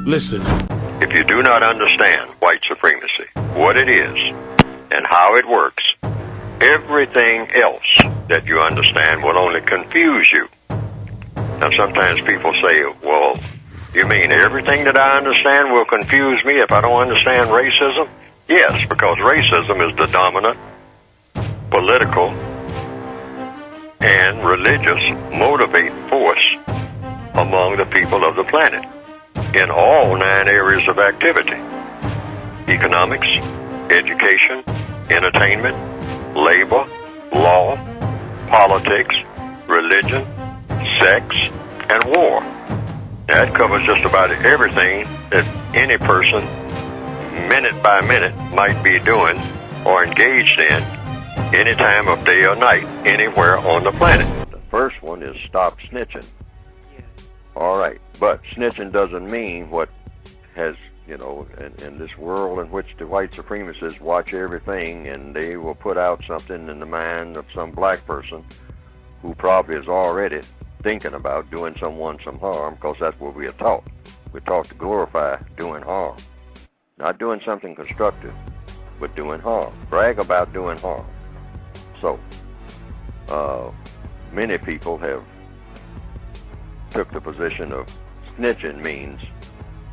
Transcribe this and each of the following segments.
Listen. If you do not understand white supremacy, what it is, and how it works, everything else that you understand will only confuse you. Now, sometimes people say, well, you mean everything that I understand will confuse me if I don't understand racism? Yes, because racism is the dominant political and religious motivating force among the people of the planet in all 9 areas of activity: economics, education, entertainment, labor, law, politics, religion, sex, and war. That covers just about everything that any person, minute by minute, might be doing or engaged in any time of day or night, anywhere on the planet. The first one is stop snitching. All right, but snitching doesn't mean what has, in this world in which the white supremacists watch everything, and they will put out something in the mind of some black person who probably is already thinking about doing someone some harm, because that's what we are taught. We're taught to glorify doing harm. Not doing something constructive, but doing harm. Brag about doing harm. So, many people have took the position of snitching means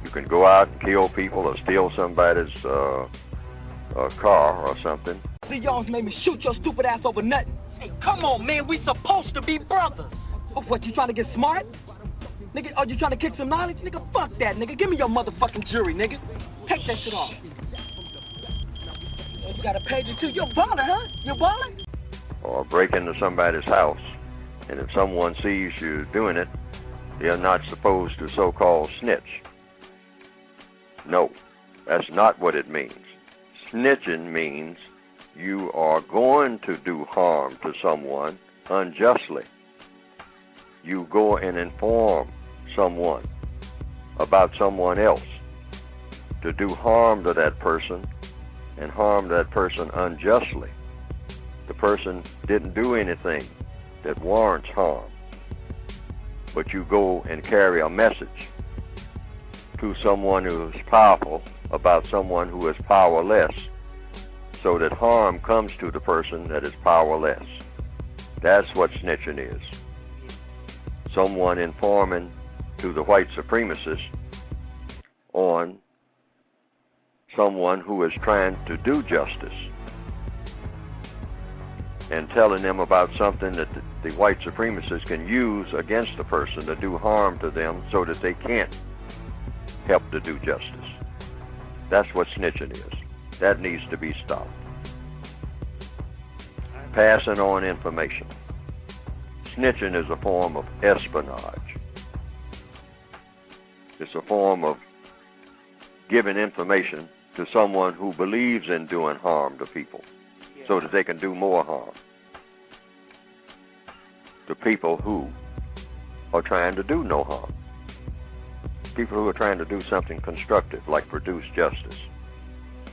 you can go out and kill people or steal somebody's car or something. See, y'all made me shoot your stupid ass over nothing. Hey, come on, man. We supposed to be brothers. Oh, what, you trying to get smart? Nigga, are you trying to kick some knowledge? Nigga, fuck that, nigga. Give me your motherfucking jury, nigga. Take that shit off. You got a pager too. You're a baller, huh? You're a baller? Or break into somebody's house, and if someone sees you doing it, they're not supposed to so-called snitch. No, that's not what it means. Snitching means you are going to do harm to someone unjustly. You go and inform someone about someone else to do harm to that person and harm that person unjustly. The person didn't do anything that warrants harm, but you go and carry a message to someone who is powerful about someone who is powerless, so that harm comes to the person that is powerless. That's what snitching is. Someone informing to the white supremacists on someone who is trying to do justice and telling them about something that the white supremacists can use against the person to do harm to them so that they can't help to do justice. That's what snitching is. That needs to be stopped. Passing on information. Snitching is a form of espionage. It's a form of giving information to someone who believes in doing harm to people so that they can do more harm to people who are trying to do no harm. People who are trying to do something constructive, like produce justice.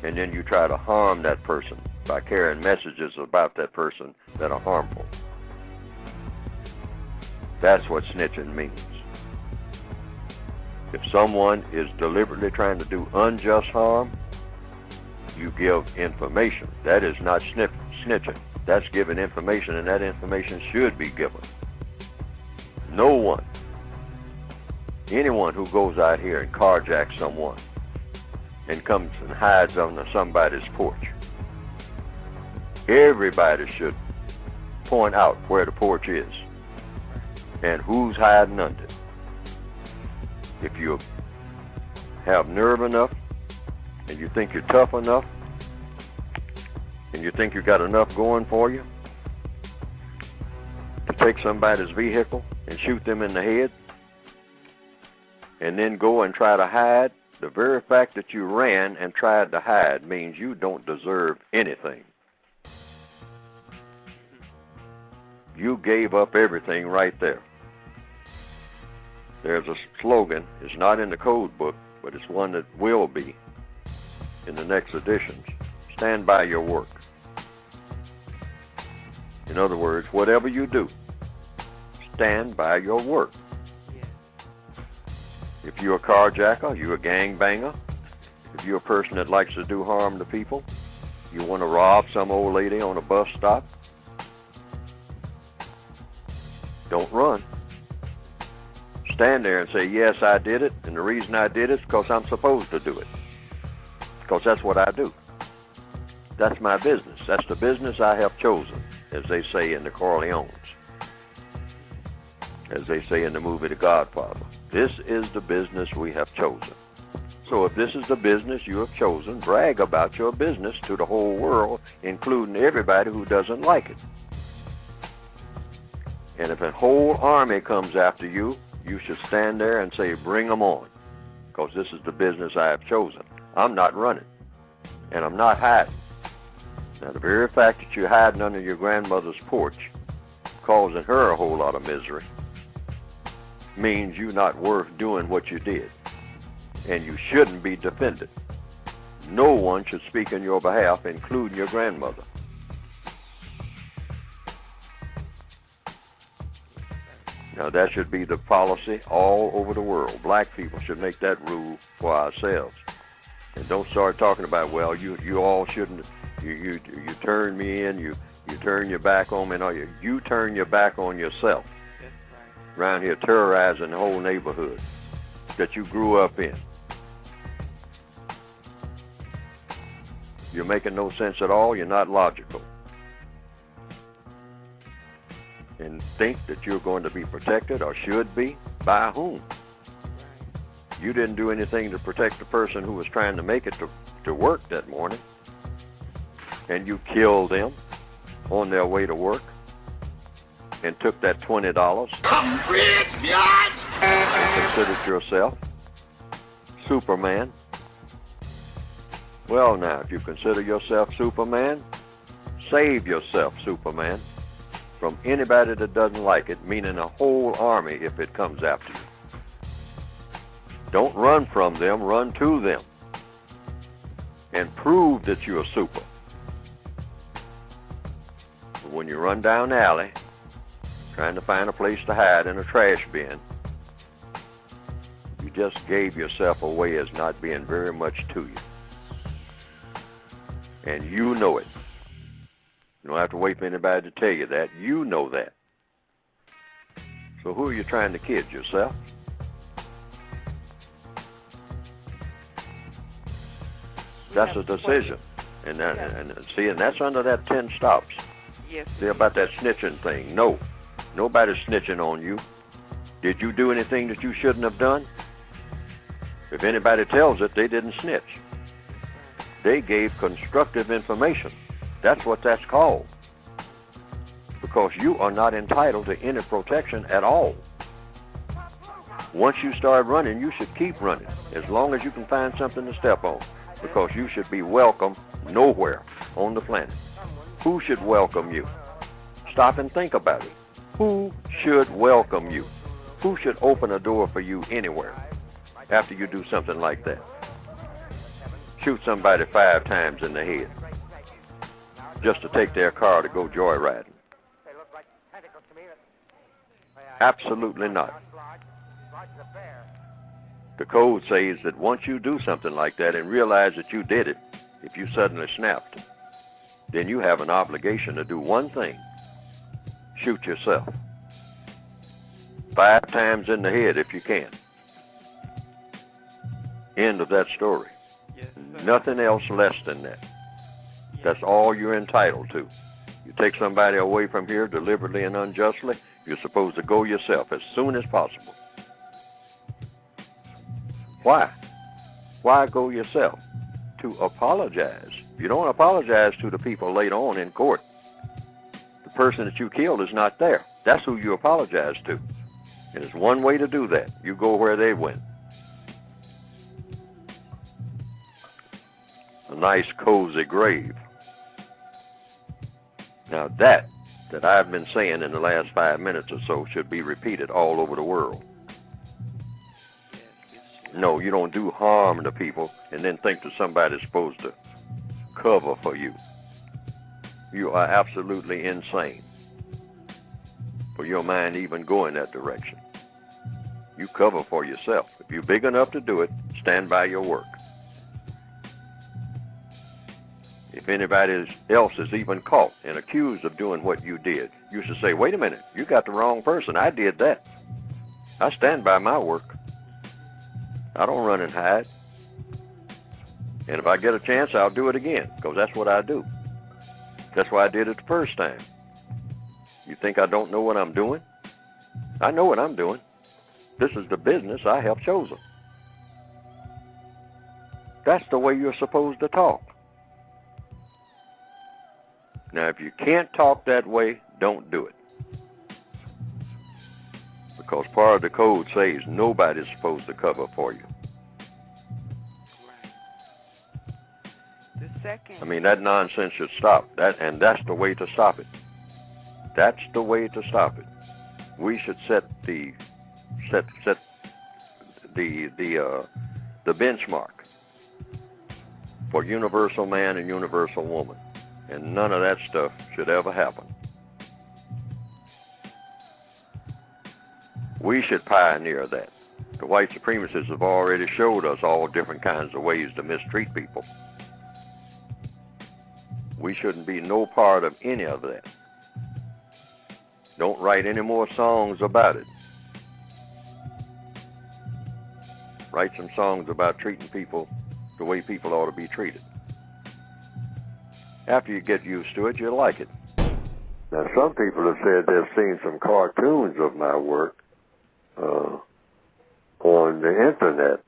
And then you try to harm that person by carrying messages about that person that are harmful. That's what snitching means. If someone is deliberately trying to do unjust harm, you give information. That is not snitching. That's giving information, and that information should be given. No one, anyone who goes out here and carjacks someone and comes and hides under somebody's porch, everybody should point out where the porch is and who's hiding under it. If you have nerve enough and you think you're tough enough and you think you got enough going for you to take somebody's vehicle and shoot them in the head and then go and try to hide, the very fact that you ran and tried to hide means you don't deserve anything. You gave up everything right there. There's a slogan, it's not in the code book, but it's one that will be in the next editions. Stand by your work. In other words, whatever you do, stand by your work. If you're a carjacker, you're a gangbanger, if you're a person that likes to do harm to people, you want to rob some old lady on a bus stop, don't run. Stand there and say, yes, I did it, and the reason I did it is because I'm supposed to do it. Because that's what I do. That's my business. That's the business I have chosen, as they say in the Corleones, as they say in the movie The Godfather. This is the business we have chosen. So if this is the business you have chosen, brag about your business to the whole world, including everybody who doesn't like it. And if a whole army comes after you, you should stand there and say, bring them on, because this is the business I have chosen. I'm not running, and I'm not hiding. Now, the very fact that you're hiding under your grandmother's porch, causing her a whole lot of misery, means you're not worth doing what you did, and you shouldn't be defended. No one should speak in your behalf, including your grandmother. Now, that should be the policy all over the world. Black people should make that rule for ourselves. And don't start talking about, well, you all shouldn't, you turn me in, you turn your back on me, and all you turn your back on yourself. That's right. Around here terrorizing the whole neighborhood that you grew up in. You're making no sense at all. You're not logical. And think that you're going to be protected, or should be, by whom? You didn't do anything to protect the person who was trying to make it to work that morning. And you killed them on their way to work and took that $20 and considered yourself Superman. Well, now, if you consider yourself Superman, save yourself, Superman, from anybody that doesn't like it, meaning a whole army if it comes after you. Don't run from them, run to them. And prove that you're super. But when you run down the alley, trying to find a place to hide in a trash bin, you just gave yourself away as not being very much to you. And you know it. You don't have to wait for anybody to tell you that. You know that. So who are you trying to kid? Yourself? That's a decision. And that's under that 10 stops. Yes. See about that snitching thing. No. Nobody's snitching on you. Did you do anything that you shouldn't have done? If anybody tells it, they didn't snitch. They gave constructive information. That's what that's called. Because you are not entitled to any protection at all. Once you start running, you should keep running as long as you can find something to step on, because you should be welcome nowhere on the planet. Who should welcome you? Stop and think about it. Who should welcome you? Who should open a door for you anywhere after you do something like that? Shoot somebody 5 times in the head just to take their car to go joyriding. Absolutely not. The code says that once you do something like that and realize that you did it, if you suddenly snapped, then you have an obligation to do one thing: shoot yourself. 5 times in the head if you can. End of that story. Yes, sir. Nothing else less than that. That's all you're entitled to. You take somebody away from here deliberately and unjustly, you're supposed to go yourself as soon as possible. Why? Why go yourself? To apologize. You don't apologize to the people later on in court. The person that you killed is not there. That's who you apologize to. And there's one way to do that. You go where they went. A nice, cozy grave. Now that I've been saying in the last 5 minutes or so should be repeated all over the world. No, you don't do harm to people and then think that somebody's supposed to cover for you. You are absolutely insane for your mind even go in that direction. You cover for yourself. If you're big enough to do it, stand by your work. If anybody else is even caught and accused of doing what you did, you should say, wait a minute, you got the wrong person. I did that. I stand by my work. I don't run and hide. And if I get a chance, I'll do it again, because that's what I do. That's why I did it the first time. You think I don't know what I'm doing? I know what I'm doing. This is the business I have chosen. That's the way you're supposed to talk. Now, if you can't talk that way, don't do it. Because part of the code says nobody's supposed to cover for you. Right. The second. I mean, that nonsense should stop. And that's the way to stop it. That's the way to stop it. We should set the benchmark for universal man and universal woman. And none of that stuff should ever happen. We should pioneer that. The white supremacists have already showed us all different kinds of ways to mistreat people. We shouldn't be no part of any of that. Don't write any more songs about it. Write some songs about treating people the way people ought to be treated. After you get used to it, you'll like it. Now, some people have said they've seen some cartoons of my work on the internet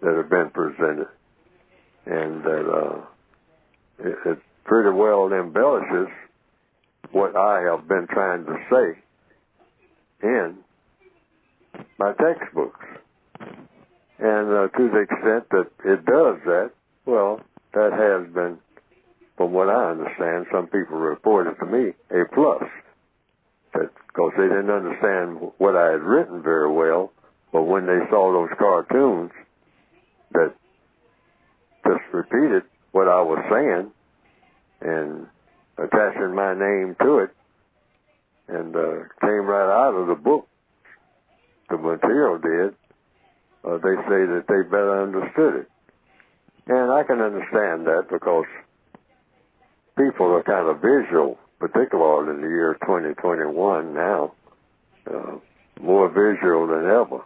that have been presented, and that it pretty well embellishes what I have been trying to say in my textbooks. And to the extent that it does that, well, that has been, from what I understand, some people reported to me, a plus. Because they didn't understand what I had written very well, but when they saw those cartoons that just repeated what I was saying and attaching my name to it, and came right out of the book, the material did, they say that they better understood it. And I can understand that, because people are kind of visual, particularly in the year 2021 now, more visual than ever.